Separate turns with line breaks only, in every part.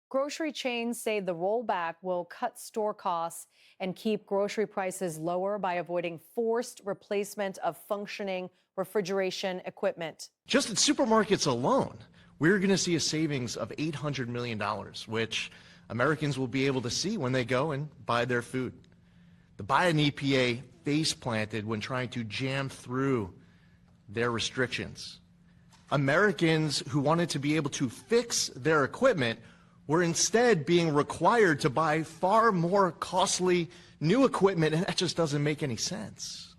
Grocery chains say the rollback will cut store costs and keep grocery prices lower by avoiding forced replacement of functioning refrigeration equipment.
Just at supermarkets alone, we're going to see a savings of $800 million, which Americans will be able to see when they go and buy their food. The Biden EPA face planted when trying to jam through their restrictions. Americans who wanted to be able to fix their equipment were instead being required to buy far more costly new equipment, and that just doesn't make any sense.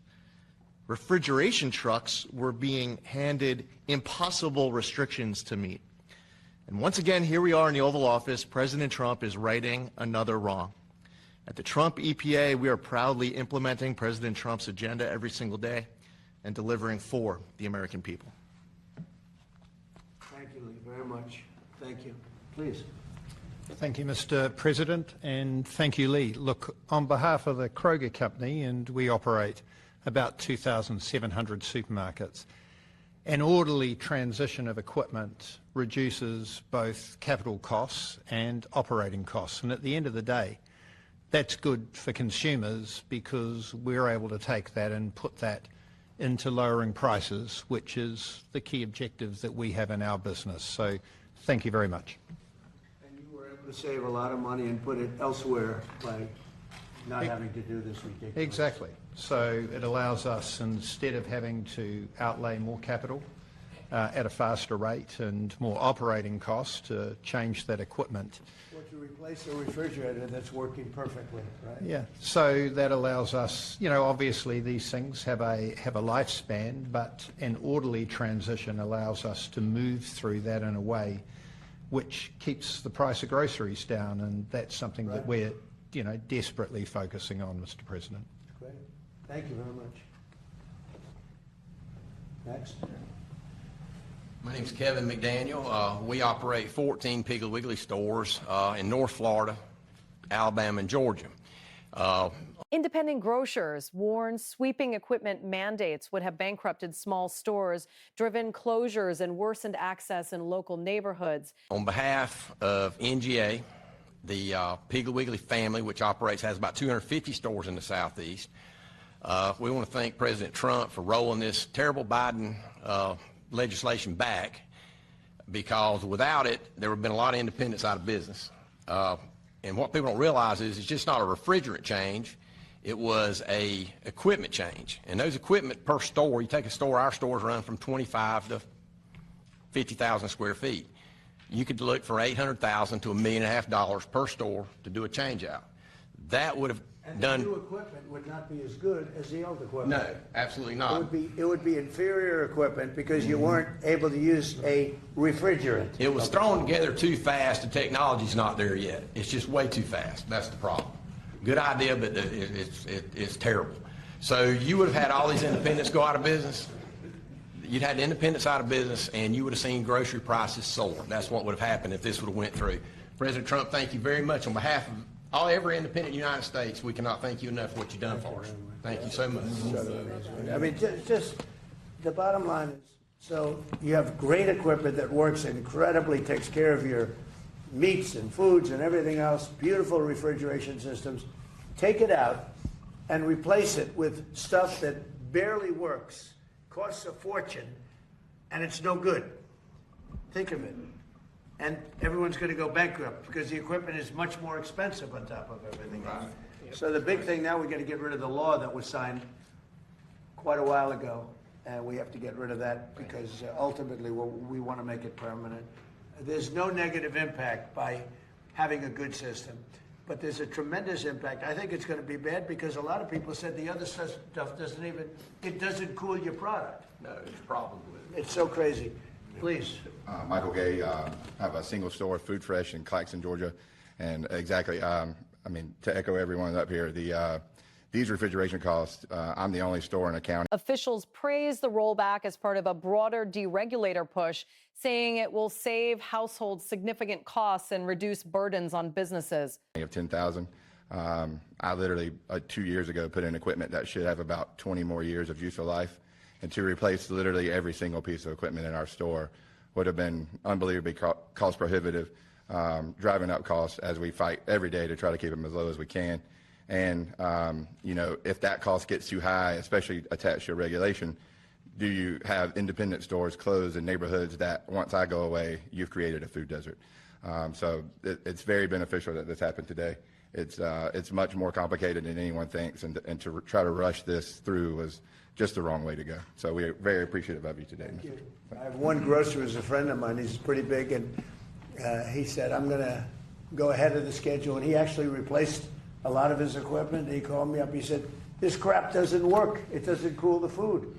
Refrigeration trucks were being handed impossible restrictions to meet. And once again, here we are in the Oval Office, President Trump is righting another wrong. At the Trump EPA, we are proudly implementing President Trump's agenda every single day and delivering for the American people.
Thank you, Lee, very much. Thank you. Please.
Thank you, Mr. President, and thank you, Lee. Look, on behalf of the Kroger Company, and we operate about 2,700 supermarkets, an orderly transition of equipment reduces both capital costs and operating costs. And at the end of the day, that's good for consumers because we're able to take that and put that into lowering prices, which is the key objective that we have in our business. So thank you very much.
To save a lot of money and put it elsewhere by not having to do this ridiculous.
Exactly. So it allows us, instead of having to outlay more capital at a faster rate and more operating costs to change that equipment.
Or to replace a refrigerator that's working perfectly, right?
Yeah. So that allows us, you know, obviously these things have a lifespan, but an orderly transition allows us to move through that in a way which keeps the price of groceries down, and that's something that we're, you know, desperately focusing on, Mr. President.
Great. Thank you very much. Next.
My name's Kevin McDaniel. We operate 14 Piggly Wiggly stores in North Florida, Alabama, and Georgia.
Independent grocers warn sweeping equipment mandates would have bankrupted small stores, driven closures, and worsened access in local neighborhoods.
On behalf of NGA, the Piggly Wiggly family, which has about 250 stores in the Southeast, we want to thank President Trump for rolling this terrible Biden legislation back, because without it, there would have been a lot of independents out of business. And what people don't realize is it's just not a refrigerant change. It was a equipment change. And those equipment per store, you take a store, our stores run from 25 to 50,000 square feet. You could look for $800,000 to $1.5 million per store to do a change out. That would have done.
The new equipment would not be as good as the old equipment.
No, absolutely not.
It would be inferior equipment because you weren't able to use a refrigerant.
It was thrown together too fast. The technology's not there yet. It's just way too fast. That's the problem. Good idea, but it's terrible. So you would have had all these independents go out of business. You'd had independents out of business, and you would have seen grocery prices soar. That's what would have happened if this would have went through. President Trump, thank you very much. On behalf of every independent in the United States, we cannot thank you enough for what you've done for us. Thank you so much.
I mean, just the bottom line is, so you have great equipment that works incredibly, takes care of your meats and foods and everything else, beautiful refrigeration systems. Take it out and replace it with stuff that barely works, costs a fortune, and it's no good. Think of it. And everyone's going to go bankrupt because the equipment is much more expensive on top of everything else. So the big thing now, we got to get rid of the law that was signed quite a while ago, and we have to get rid of that because ultimately we want to make it permanent. There's no negative impact by having a good system, but there's a tremendous impact. I think it's going to be bad because a lot of people said the other stuff doesn't cool your product.
No, it's a problem with it.
It's so crazy. Please.
Michael Gay, I have a single store, Food Fresh, in Claxton, Georgia. And exactly, I mean, to echo everyone up here, these refrigeration costs, I'm the only store in the county.
Officials praise the rollback as part of a broader deregulator push, saying it will save households significant costs and reduce burdens on businesses.
Of 10,000. I literally 2 years ago put in equipment that should have about 20 more years of useful life, and to replace literally every single piece of equipment in our store would have been unbelievably cost prohibitive. driving up costs as we fight every day to try to keep them as low as we can. And, if that cost gets too high, especially attached to regulation, do you have independent stores closed in neighborhoods that once I go away, you've created a food desert? So it's very beneficial that this happened today. It's much more complicated than anyone thinks, and to try to rush this through was just the wrong way to go. So we are very appreciative of you today.
Thank you. I have one grocer who's a friend of mine. He's pretty big, and he said, I'm going to go ahead of the schedule. And he actually replaced a lot of his equipment. And he called me up. He said, this crap doesn't work. It doesn't cool the food.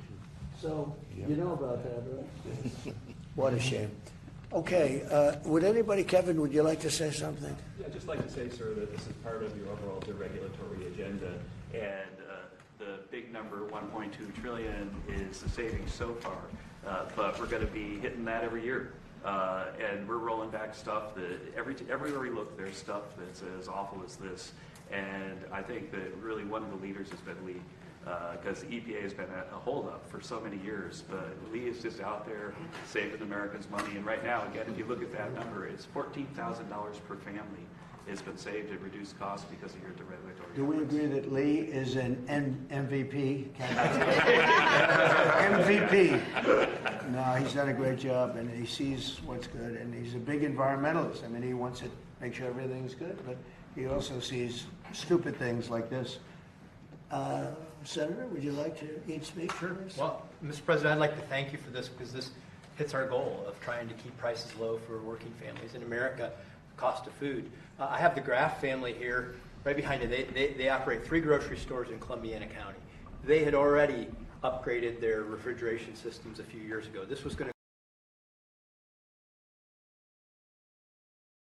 So you know about that, right? What a shame. Okay, would anybody, Kevin, would you like to say something?
Yeah, I'd just like to say, sir, that this is part of your overall deregulatory agenda, and the big number, 1.2 trillion, is the savings so far, but we're going to be hitting that every year, and we're rolling back stuff that everywhere we look, there's stuff that's as awful as this, and I think that really one of the leaders has been Lee. Because the EPA has been a holdup for so many years, but Lee is just out there saving Americans money. And right now, again, if you look at that number, it's $14,000 per family has been saved at reduced costs because of your deregulatory.
Do we agree that Lee is an MVP? MVP. No, he's done a great job, and he sees what's good, and he's a big environmentalist. I mean, he wants to make sure everything's good, but he also sees stupid things like this. Senator, would you like to speak? Sure.
Well, Mr. President, I'd like to thank you for this, because this hits our goal of trying to keep prices low for working families in America, cost of food. I have the Graff family here right behind it. They operate 3 grocery stores in Columbiana County. They had already upgraded their refrigeration systems a few years ago. This was going to